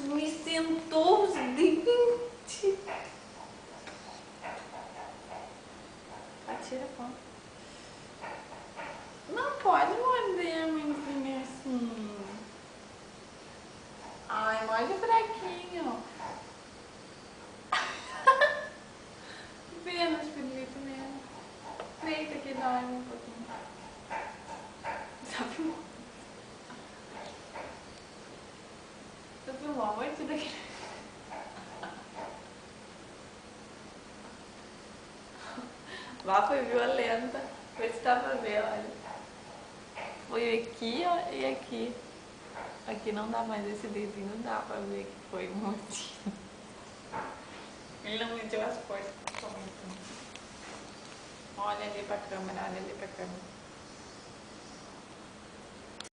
me sentou os dentes. Atira a foto. Não pode morder a mãezinha assim. Ai, morde fraquinho. Pena de Felipe mesmo. Deita que dói um pouquinho. Só filmou. Só filmou, vou tirar daqui. Lá foi violenta. Vê se dá pra ver, olha. Foi aqui, ó, e aqui. Aqui não dá mais, esse dedinho não dá pra ver que foi mordido. Ele não mediu as forças. Olha ali pra câmera, olha ali pra câmera.